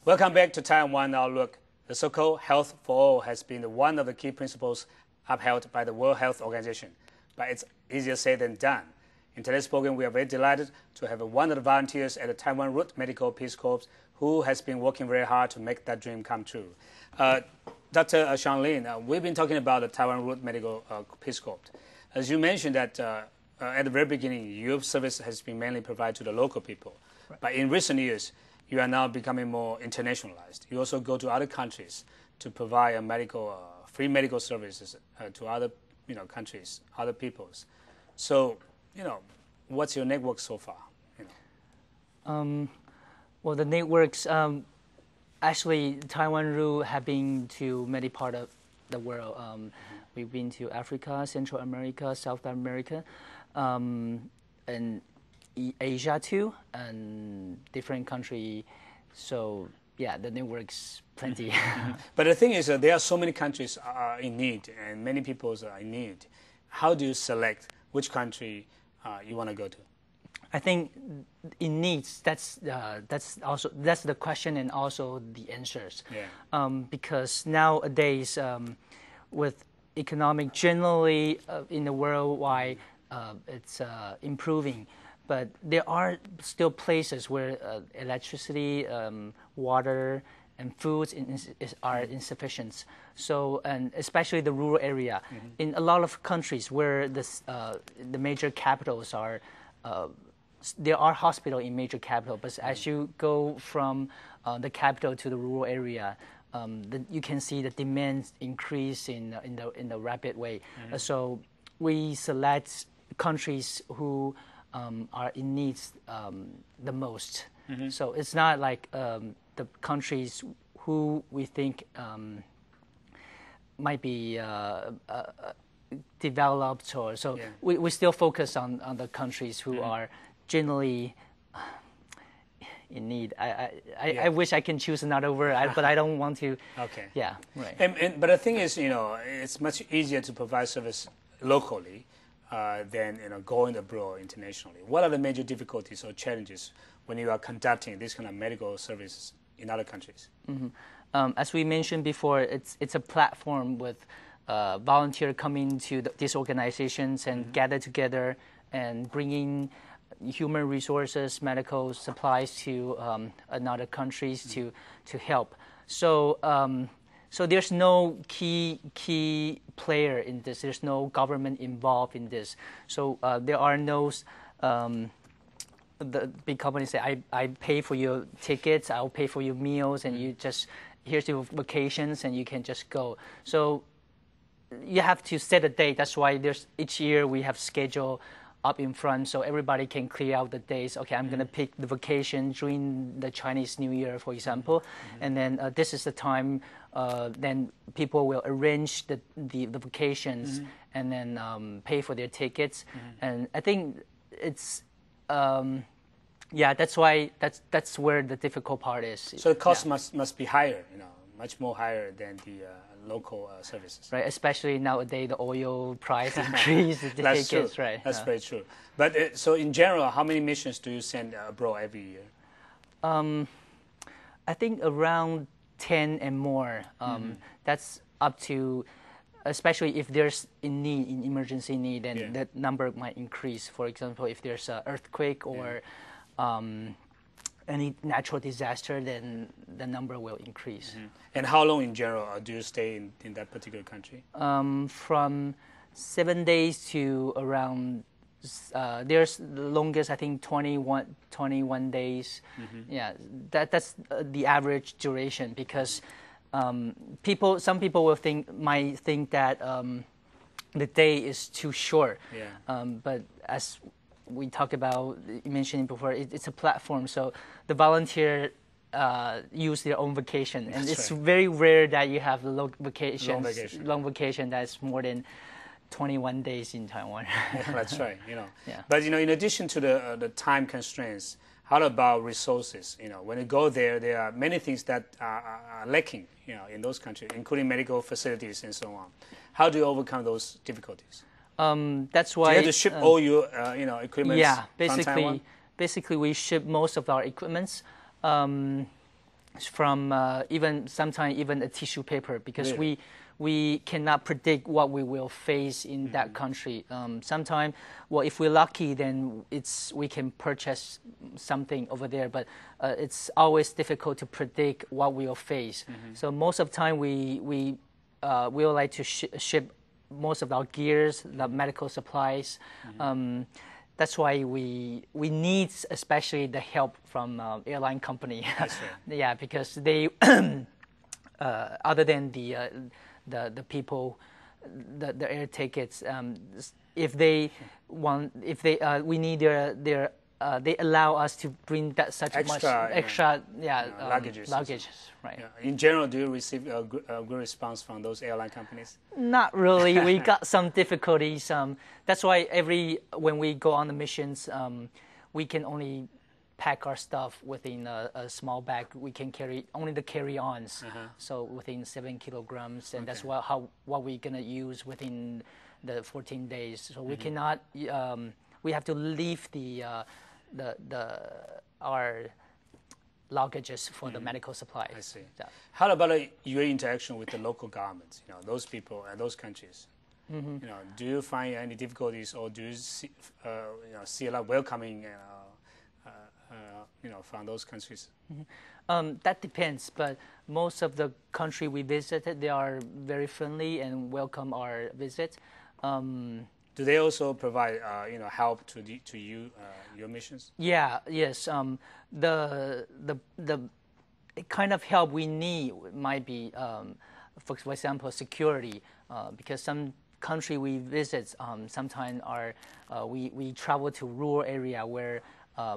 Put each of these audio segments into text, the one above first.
Welcome back to Taiwan Outlook. The so-called health for all has been one of the key principles upheld by the World Health Organization, but it's easier said than done. In today's program, we are very delighted to have one of the volunteers at the Taiwanroot Medical Peace Corps who has been working very hard to make that dream come true. Dr. Shanlin, we've been talking about the Taiwanroot Medical Peace Corps. As you mentioned that at the very beginning, your service has been mainly provided to the local people. Right. But in recent years, you are now becoming more internationalized. You also go to other countries to provide free medical services to other countries, other peoples. So, what's your network so far? Well, the networks, actually, Taiwanroot have been to many parts of the world. We've been to Africa, Central America, South America, and Asia too, and different countries. So yeah, the network's plenty. But the thing is, there are so many countries are in need, and many people are in need. How do you select which country you want to go to? I think in needs, that's the question and also the answers. Yeah. Because nowadays, with economic generally in the world wide, it's improving. But there are still places where electricity, water, and foods are insufficient. So, and especially the rural area. Mm-hmm. In a lot of countries where the major capitals are, there are hospitals in major capital, but as you go from the capital to the rural area, you can see the demand increase in the rapid way. Mm-hmm. So we select countries who are in needs the most. Mm-hmm. So it's not like the countries who we think might be developed, or so. Yeah. We still focus on the countries who are generally in need. I wish I can choose another word, but I don't want to. Okay. Yeah. Right. But the thing is, it's much easier to provide service locally than going abroad internationally. What are the major difficulties or challenges when you are conducting this kind of medical services in other countries? Mm-hmm. As we mentioned before, it's a platform with volunteers coming to these organizations and mm-hmm. gather together and bringing human resources, medical supplies to another countries mm-hmm. to help. So so there's no key player in this. There's no government involved in this. So there are no the big companies say, I pay for your tickets, I'll pay for your meals, and you just, here's your vacations, and you can just go. So you have to set a date. That's why each year we have schedule up in front, so everybody can clear out the days. Okay, I'm going to pick the vacation during the Chinese New Year, for example, mm-hmm. and then this is the time. Then people will arrange the vacations mm-hmm. and then pay for their tickets. Mm-hmm. And I think it's that's why that's where the difficult part is. So the cost must be higher, much more higher than the local services. Right, especially nowadays the oil price increase. The That's tickets, true. Right. That's very true. But so in general, how many missions do you send abroad every year? I think around 10 and more. Mm-hmm. That's up to, especially if there's emergency need, then that number might increase. For example, if there's an earthquake or any natural disaster, then the number will increase. Mm-hmm. And how long in general do you stay in that particular country? From 7 days to around, there's the longest, I think, 21 days. Mm-hmm. Yeah, that's the average duration, because some people might think that the day is too short. Yeah. But as we talked about, mentioning before, it's a platform, so the volunteer use their own vacation, and it's very rare that you have long vacation that's more than 21 days in Taiwan. Yeah, that's right. Yeah. But in addition to the time constraints, how about resources? When you go there are many things that are lacking, in those countries, including medical facilities and so on. How do you overcome those difficulties? That's why you have to ship all your equipment. Yeah, from Taiwan? basically we ship most of our equipments. from even sometimes even a tissue paper, because Really? we cannot predict what we will face in that country. Sometimes, well, if we're lucky, then we can purchase something over there, but it's always difficult to predict what we'll face. So most of the time, we would like to ship most of our gears, the medical supplies. That's why we need especially the help from airline company. That's right. Yeah, because they other than the people, the air tickets, if they we need their they allow us to bring that such extra luggage, right? Yeah. In general, do you receive a good response from those airline companies? Not really. We got some difficulties. That's why when we go on the missions, we can only pack our stuff within a small bag. We can carry only the carry-ons, so within 7 kilograms, and that's what we're gonna use within the 14 days. So we cannot. We have to leave our luggages for the medical supplies. I see. Yeah. How about your interaction with the local governments? You know, those people and those countries. You know, do you find any difficulties, or do you see, see a lot of welcoming? From those countries? That depends, but most of the country we visited, they are very friendly and welcome our visit. Do they also provide, help to you, your missions? Yeah. Yes. The kind of help we need might be, for example, security, because some country we visit, sometimes we travel to rural area where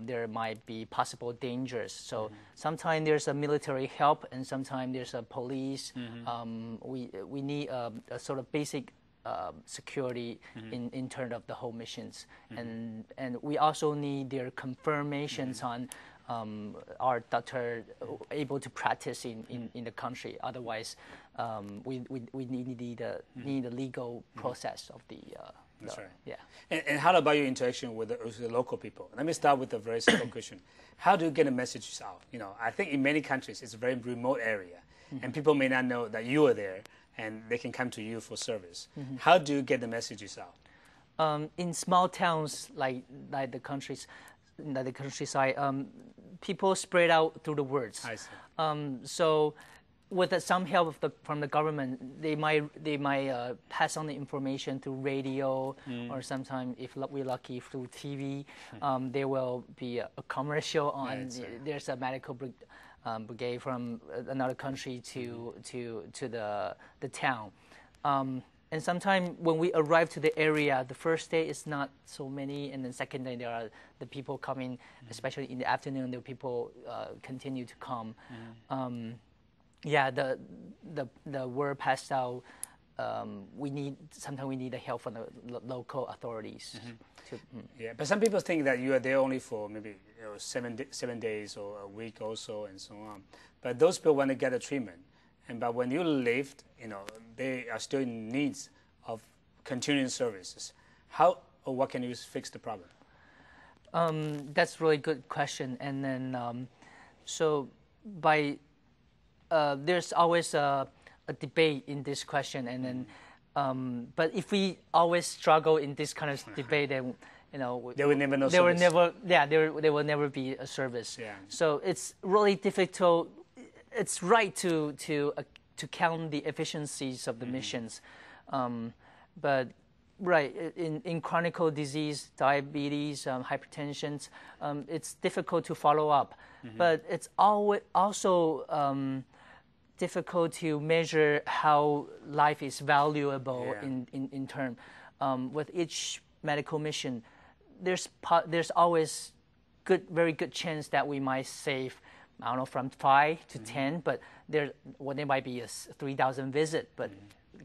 there might be possible dangers. So sometimes there's a military help, and sometimes there's a police. We need a sort of basic security in terms of the whole missions, and we also need their confirmations on our doctor able to practice in the country. Otherwise, we need the legal process of the. That's right. Yeah. And how about your interaction with the local people? Let me start with a very simple question. How do you get the messages out? You know, I think in many countries it's a very remote area, and people may not know that you are there, and they can come to you for service. How do you get the messages out? In small towns like the countryside, people spread out through the words. I see. So, with some help from the government, they might pass on the information through radio, or sometimes, if we're lucky, through TV. There will be a commercial on. There's a medical brigade from another country to the town. And sometimes when we arrive to the area, the first day is not so many, and then second day there are the people coming, especially in the afternoon. The people continue to come. Yeah, the word passed out. Sometimes we need the help from the local authorities. Yeah, but some people think that you are there only for maybe 7 days or a week or so, and so on. But those people want to get a treatment, but when you leave, they are still in needs of continuing services. How or what can you fix the problem? That's a really good question. And then, so there's always a debate in this question, and then, but if we always struggle in this kind of debate, then they will never know. There will never be a service. Yeah. So it's really difficult. It's right to count the efficiencies of the missions, but in chronic disease, diabetes, hypertension, it's difficult to follow up. But it's also difficult to measure how life is valuable in term. With each medical mission, there's always very good chance that we might save, I don't know, from 5 to 10, but there might be a 3,000 visit, but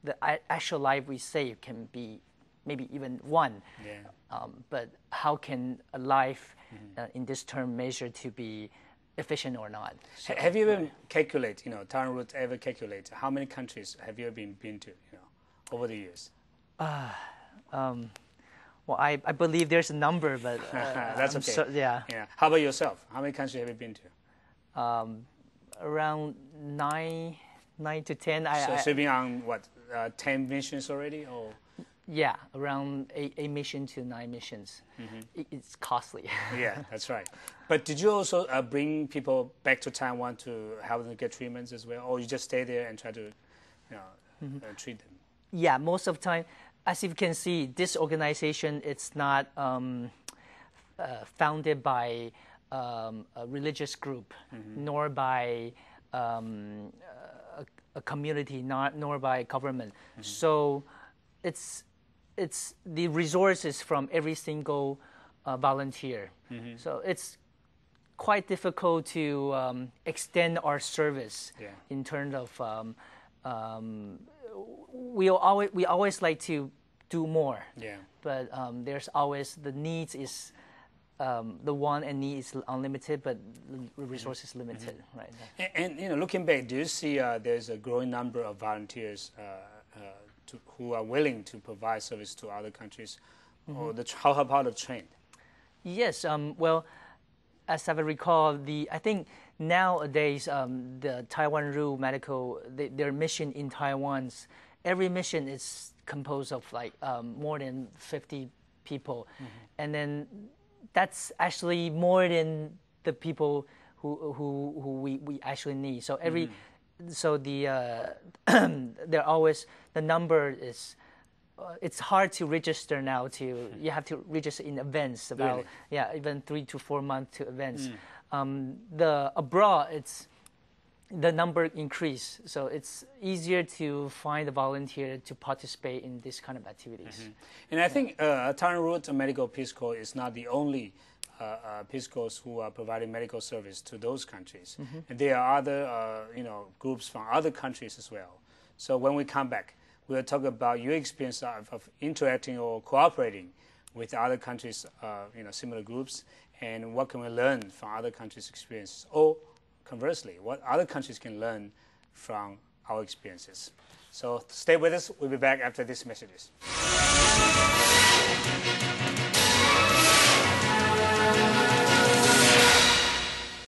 the actual life we save can be maybe even 1. Yeah. But how can a life in this term measure to be efficient or not? So, have you ever calculate, Taiwanroot ever calculate how many countries have you been to, over the years? Well, I believe there's a number, but that's okay. Yeah. How about yourself? How many countries have you been to? around 9 to 10. So you've been on what 10 missions already, or? Yeah, around 8 missions to 9 missions. It's costly. Yeah, that's right. But did you also bring people back to Taiwan to help them get treatments as well, or you just stay there and try to, treat them? Yeah, most of the time, as you can see, this organization, it's not founded by a religious group, nor by a community, nor by government. So it's the resources from every single volunteer. So it's quite difficult to extend our service in terms of we always like to do more. But there's always the needs is the want and need is unlimited, but the resource is limited, right? And looking back, do you see there's a growing number of volunteers who are willing to provide service to other countries, or how about the trend? Yes. Well, as I recall, I think nowadays the Taiwanroot medical their mission in Taiwan's every mission is composed of like more than 50 people, and then that's actually more than the people who we actually need. So so they're always the number is. It's hard to register now. You have to register in advance about even 3 to 4 months to advance. The abroad the number increase, so it's easier to find a volunteer to participate in this kind of activities. And I think Taiwanroot Medical Peace Corps is not the only Peace Corps who are providing medical service to those countries. And there are other groups from other countries as well. So when we come back, we'll talk about your experience of interacting or cooperating with other countries, similar groups, and what can we learn from other countries' experiences, or conversely, what other countries can learn from our experiences. So stay with us. We'll be back after these messages.